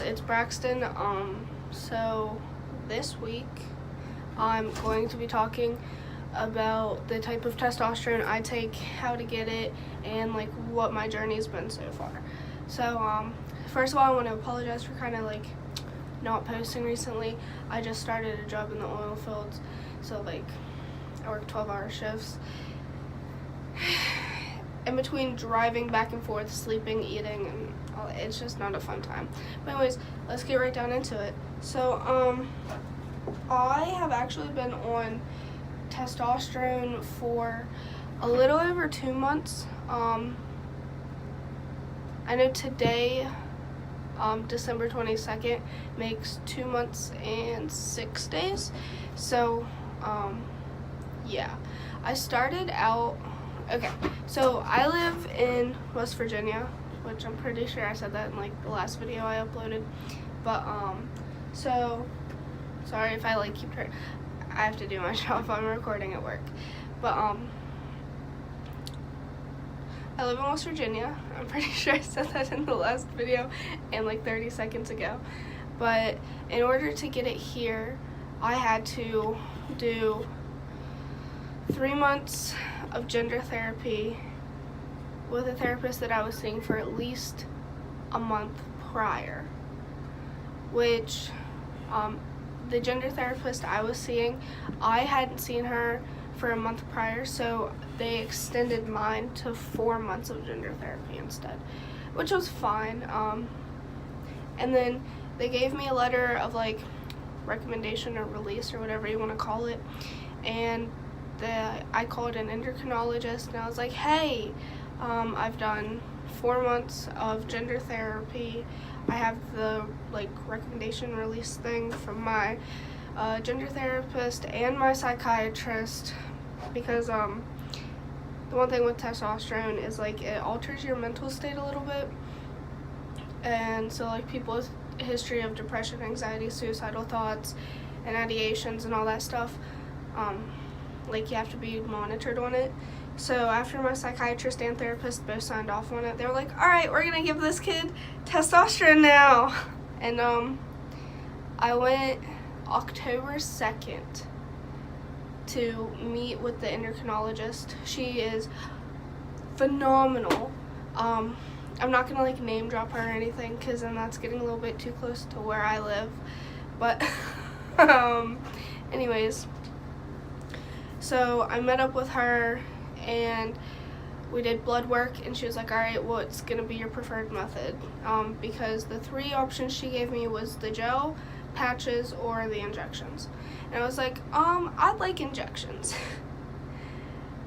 it's Braxtin. So this week I'm going to be talking about the type of testosterone I take, how to get it, and like what my journey's been so far. So first of all, I want to apologize for kind of like not posting recently. I just started a job in the oil fields, so like I work 12-hour shifts. In between driving back and forth, sleeping, eating, and it's just not a fun time. But anyways, let's get right down into it. So I have actually been on testosterone for a little over 2 months. I know today, December 22nd, makes 2 months and 6 days. So yeah, I started out. Okay, so I live in West Virginia, which I'm pretty sure I said that in like the last video I uploaded. But so sorry if I like keep I have to do my job. I'm recording at work. But I live in West Virginia. I'm pretty sure I said that in the last video and like 30 seconds ago. But in order to get it here, I had to do 3 months of gender therapy with a therapist that I was seeing for at least a month prior, which the gender therapist I was seeing, I hadn't seen her for a month prior, so they extended mine to 4 months of gender therapy instead, which was fine. And then they gave me a letter of like recommendation or release or whatever you want to call it, and I called an endocrinologist and I was like, hey, I've done 4 months of gender therapy. I have the like recommendation release thing from my gender therapist and my psychiatrist, because the one thing with testosterone is like it alters your mental state a little bit, and so like people with a history of depression, anxiety, suicidal thoughts, and ideations and all that stuff, like you have to be monitored on it. So after my psychiatrist and therapist both signed off on it, they were like, all right, we're gonna give this kid testosterone now. And I went October 2nd to meet with the endocrinologist. She is phenomenal. I'm not gonna like name drop her or anything, because then that's getting a little bit too close to where I live. But anyways, so I met up with her and we did blood work, and she was like, all right, what's gonna be your preferred method? Because the 3 options she gave me was the gel, patches, or the injections. And I was like, I'd like injections.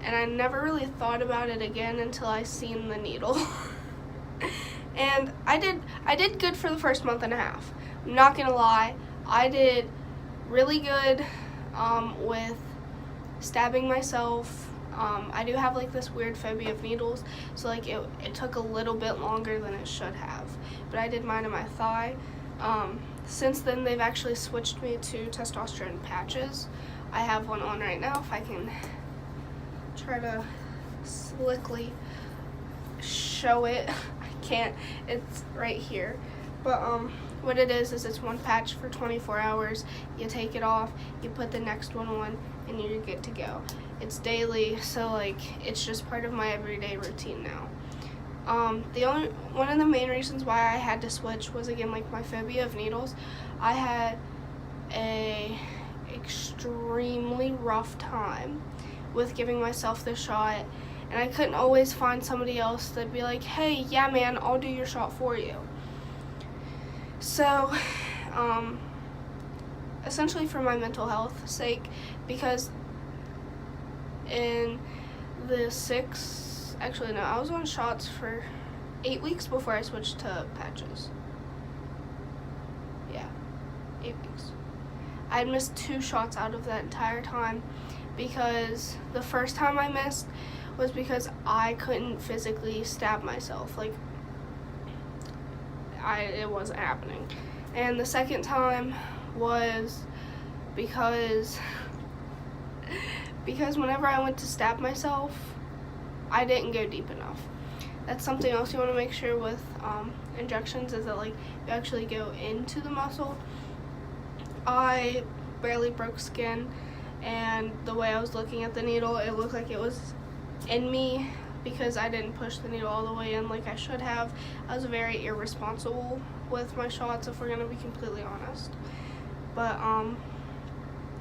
And I never really thought about it again until I seen the needle. And I did good for the first month and a half. I'm not gonna lie, I did really good with stabbing myself. I do have like this weird phobia of needles, so like it took a little bit longer than it should have, but I did mine in my thigh. Since then they've actually switched me to testosterone patches. I have one on right now, if I can try to slickly show it. I can't, it's right here. But what it is it's one patch for 24 hours. You take it off, you put the next one on, and you're good to go. It's daily, so like it's just part of my everyday routine now. One of the main reasons why I had to switch was, again, like my phobia of needles. I had a extremely rough time with giving myself the shot, and I couldn't always find somebody else that'd be like, hey, yeah man, I'll do your shot for you. So essentially for my mental health sake, because in the I was on shots for 8 weeks before I switched to patches. Yeah, 8 weeks. I had missed 2 shots out of that entire time, because the first time I missed was because I couldn't physically stab myself. Like, it wasn't happening. And the second time was because whenever I went to stab myself, I didn't go deep enough. that's something else you want to make sure with injections, is that like you actually go into the muscle. I barely broke skin, and the way I was looking at the needle, it looked like it was in me because I didn't push the needle all the way in like I should have. I was very irresponsible with my shots, if we're gonna be completely honest. But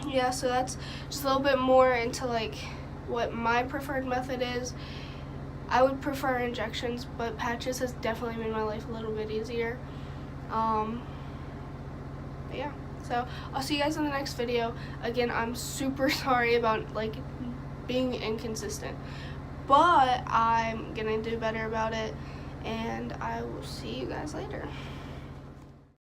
yeah, so that's just a little bit more into like what my preferred method is. I would prefer injections, but patches has definitely made my life a little bit easier. But yeah, so I'll see you guys in the next video. Again, I'm super sorry about like being inconsistent, but I'm gonna do better about it, and I will see you guys later.